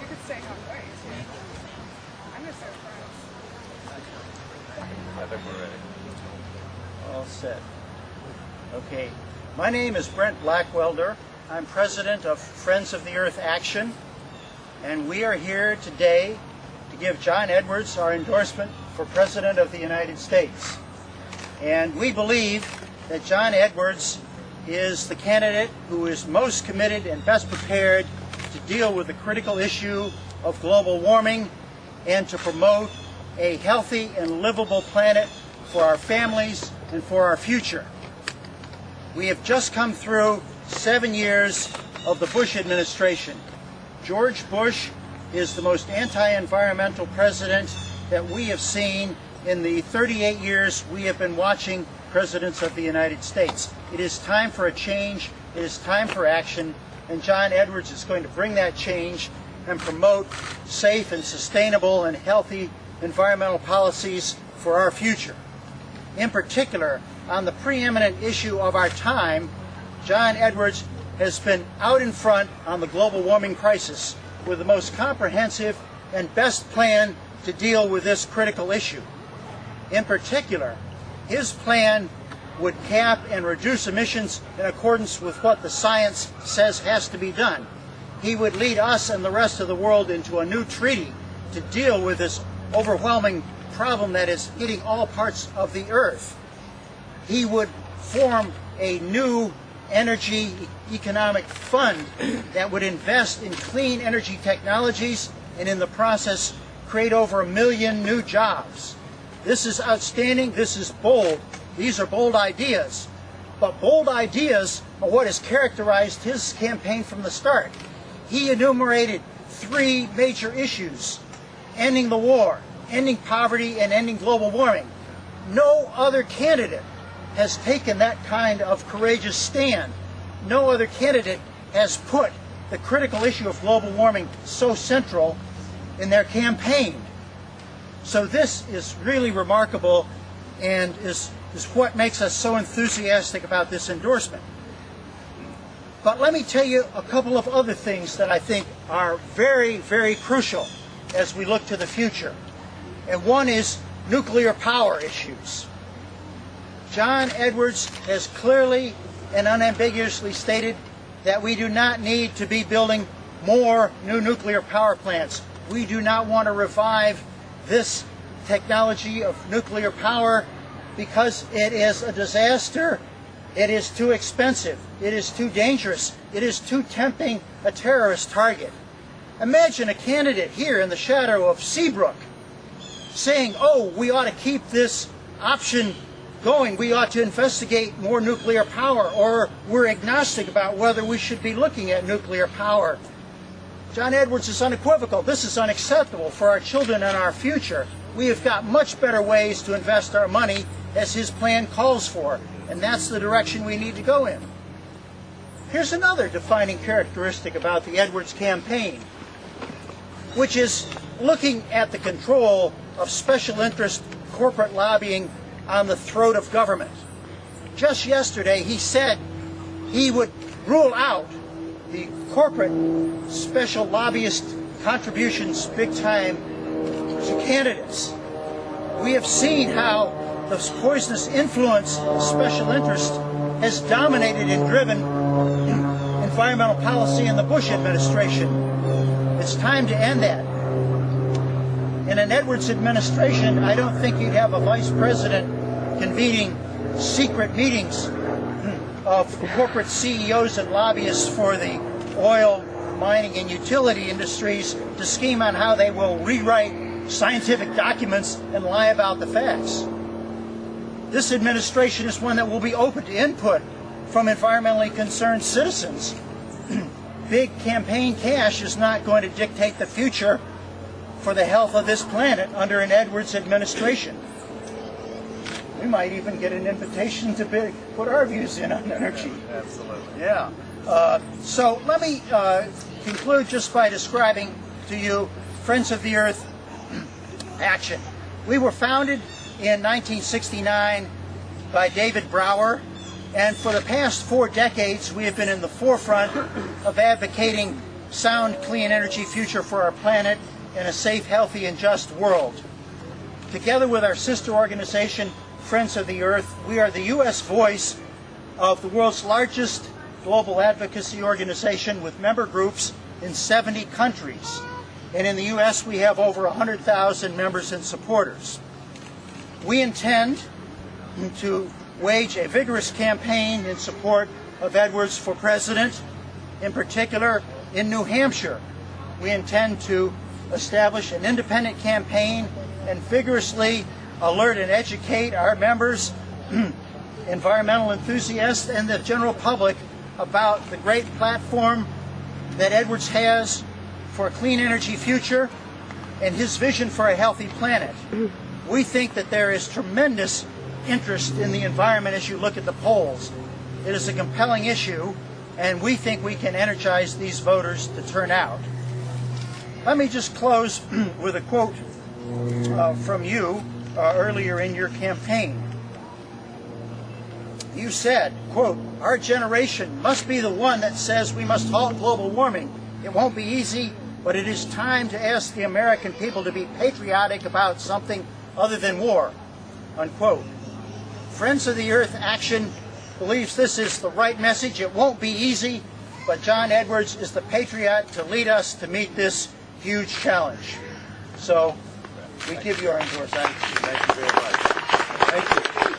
could stay halfway. I'm going to stay with friends. I think we're ready. All set. Okay. My name is Brent Blackwelder. I'm president of Friends of the Earth Action, and we are here today to give John Edwards our endorsement for President of the United States. And we believe that John Edwards is the candidate who is most committed and best prepared to deal with the critical issue of global warming and to promote a healthy and livable planet for our families and for our future. We have just come through 7 years of the Bush administration. George Bush is the most anti-environmental president that we have seen in the 38 years we have been watching presidents of the United States. It is time for a change, it is time for action, and John Edwards is going to bring that change and promote safe and sustainable and healthy environmental policies for our future. In particular, on the preeminent issue of our time, John Edwards has been out in front on the global warming crisis with the most comprehensive and best plan to deal with this critical issue. In particular, his plan would cap and reduce emissions in accordance with what the science says has to be done. He would lead us and the rest of the world into a new treaty to deal with this overwhelming problem that is hitting all parts of the earth. He would form a new energy economic fund that would invest in clean energy technologies and in the process create over 1 million new jobs. This is outstanding, this is bold, these are bold ideas. But bold ideas are what has characterized his campaign from the start. He enumerated 3 major issues: ending the war, ending poverty, and ending global warming. No other candidate has taken that kind of courageous stand. No other candidate has put the critical issue of global warming so central in their campaign. So this is really remarkable and is what makes us so enthusiastic about this endorsement. But let me tell you a couple of other things that I think are very, very crucial as we look to the future. And one is nuclear power issues. John Edwards has clearly and unambiguously stated that we do not need to be building more new nuclear power plants. We do not want to revive this technology of nuclear power because it is a disaster, it is too expensive, it is too dangerous, it is too tempting a terrorist target. Imagine a candidate here in the shadow of Seabrook saying, oh, we ought to keep this option going, we ought to investigate more nuclear power, or we're agnostic about whether we should be looking at nuclear power. John Edwards is unequivocal. This is unacceptable for our children and our future. We have got much better ways to invest our money as his plan calls for, and that's the direction we need to go in. Here's another defining characteristic about the Edwards campaign, which is looking at the control of special interest corporate lobbying on the throat of government. Just yesterday he said he would rule out the corporate special lobbyist contributions big time to candidates. We have seen how the poisonous influence of special interest has dominated and driven environmental policy in the Bush administration. It's time to end that. In an Edwards administration, I don't think you'd have a vice president convening secret meetings of corporate CEOs and lobbyists for the oil, mining, and utility industries to scheme on how they will rewrite scientific documents and lie about the facts. This administration is one that will be open to input from environmentally concerned citizens. Big campaign cash is not going to dictate the future for the health of this planet under an Edwards administration. We might even get an invitation to put our views in on energy. Absolutely. Yeah. So let me conclude just by describing to you Friends of the Earth Action. We were founded in 1969 by David Brower, and for the past 4 decades we have been in the forefront of advocating sound, clean energy future for our planet and a safe, healthy, and just world. Together with our sister organization, Friends of the Earth, we are the U.S. voice of the world's largest global advocacy organization with member groups in 70 countries. And in the U.S. we have over 100,000 members and supporters. We intend to wage a vigorous campaign in support of Edwards for president. In particular, in New Hampshire, we intend to establish an independent campaign and vigorously alert and educate our members, environmental enthusiasts, and the general public about the great platform that Edwards has for a clean energy future and his vision for a healthy planet. We think that there is tremendous interest in the environment as you look at the polls. It is a compelling issue, and we think we can energize these voters to turn out. Let me just close with a quote from you earlier in your campaign. You said, quote, "Our generation must be the one that says we must halt global warming. It won't be easy, but it is time to ask the American people to be patriotic about something other than war," unquote. Friends of the Earth Action believes this is the right message. It won't be easy, but John Edwards is the patriot to lead us to meet this huge challenge. So we give you our endorsement. Thank you very much. Thank you.